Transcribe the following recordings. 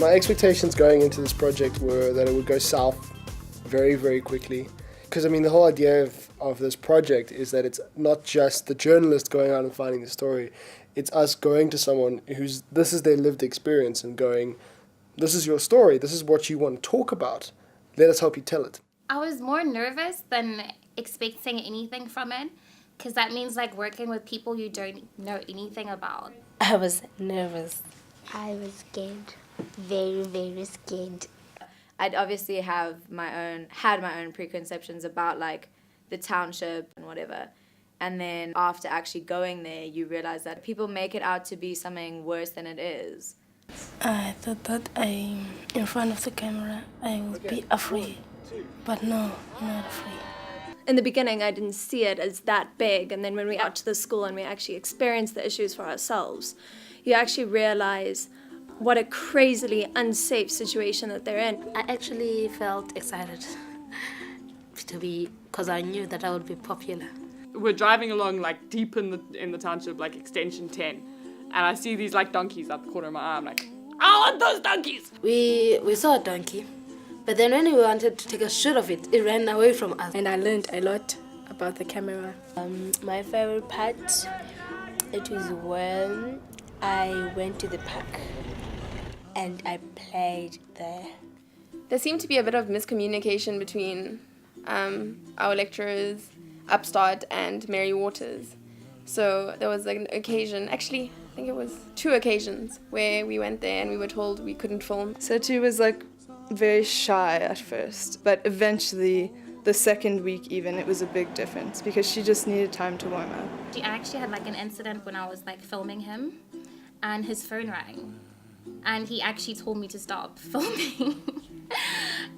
My expectations going into this project were that it would go south very, very quickly. Because, I mean, the whole idea of this project is that it's not just the journalist going out and finding the story. It's us going to someone this is their lived experience and going, this is your story, this is what you want to talk about. Let us help you tell it. I was more nervous than expecting anything from it, because that means like working with people you don't know anything about. I was nervous. I was scared. Very, very scared. I'd obviously had my own preconceptions about like the township and whatever. And then after actually going there, you realize that people make it out to be something worse than it is. I thought that in front of the camera, I would be afraid. But no, I'm not afraid. In the beginning, I didn't see it as that big. And then when we got to the school and we actually experienced the issues for ourselves, you actually realize what a crazily unsafe situation that they're in. I actually felt excited because I knew that I would be popular. We're driving along like deep in the township, like extension 10, and I see these like donkeys out the corner of my eye. I'm like, I want those donkeys! We saw a donkey, but then when we wanted to take a shot of it, it ran away from us. And I learned a lot about the camera. My favorite part, it was when I went to the park and I played there. There seemed to be a bit of miscommunication between our lecturers, Upstart and Mary Waters. So there was an occasion, actually I think it was 2 occasions, where we went there and we were told we couldn't film. Setu was like very shy at first, but eventually the second week even, it was a big difference because she just needed time to warm up. I actually had like an incident when I was like filming him and his phone rang and he actually told me to stop filming.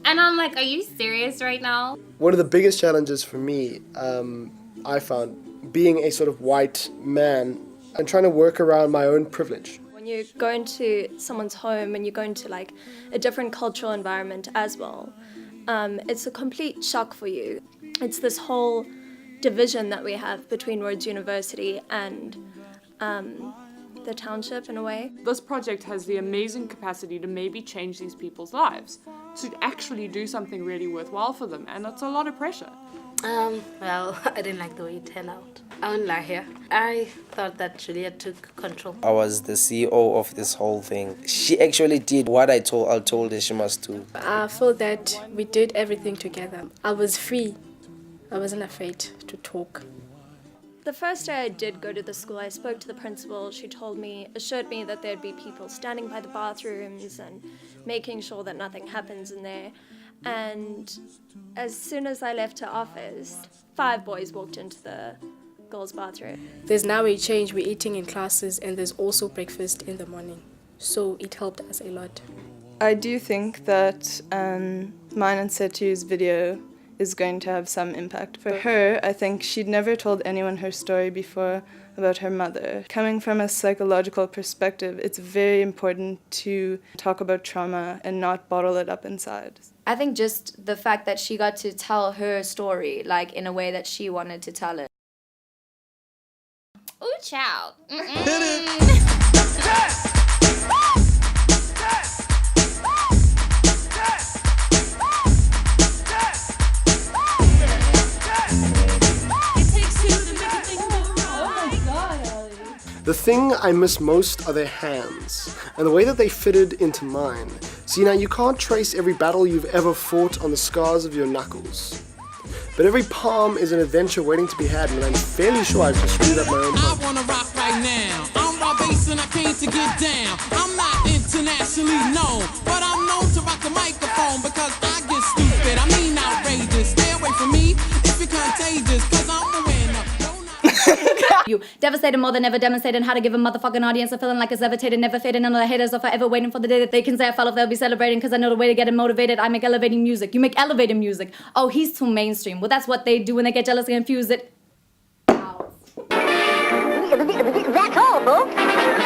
And I'm like, are you serious right now? One of the biggest challenges for me, I found, being a sort of white man and trying to work around my own privilege. When you go into someone's home and you go into like a different cultural environment as well, it's a complete shock for you. It's this whole division that we have between Rhodes University and the township in a way. This project has the amazing capacity to maybe change these people's lives, to actually do something really worthwhile for them, and it's a lot of pressure. Well, I didn't like the way it turned out. I won't lie here. I thought that Julia took control. I was the CEO of this whole thing. She actually did what I told her she must do. I feel that we did everything together. I was free. I wasn't afraid to talk. The first day I did go to the school, I spoke to the principal. She assured me that there'd be people standing by the bathrooms and making sure that nothing happens in there. And as soon as I left her office, 5 boys walked into the girls' bathroom. There's now a change. We're eating in classes and there's also breakfast in the morning. So it helped us a lot. I do think that mine and Setu's video is going to have some impact. For her, I think she'd never told anyone her story before about her mother. Coming from a psychological perspective, it's very important to talk about trauma and not bottle it up inside. I think just the fact that she got to tell her story, like in a way that she wanted to tell it. Ooh, child. The thing I miss most are their hands, and the way that they fitted into mine. See, now you can't trace every battle you've ever fought on the scars of your knuckles. But every palm is an adventure waiting to be had, and I'm fairly sure I've just screwed up my own palm. I wanna rock right now. I'm Rob Bass and I came to get down. I'm not internationally known, but I'm known to rock the microphone because I get stupid. I mean outrageous. Stay away from me if you're contagious, cause I'm the winner. You devastated more than ever, demonstrating how to give a motherfucking audience a feeling like it's levitated, never fading. None of the haters are forever waiting for the day that they can say I fell off, they'll be celebrating, cause I know the way to get them motivated. I make elevating music, you make elevating music. Oh, he's too mainstream. Well, that's what they do when they get jealous and confuse it. That's all, folks.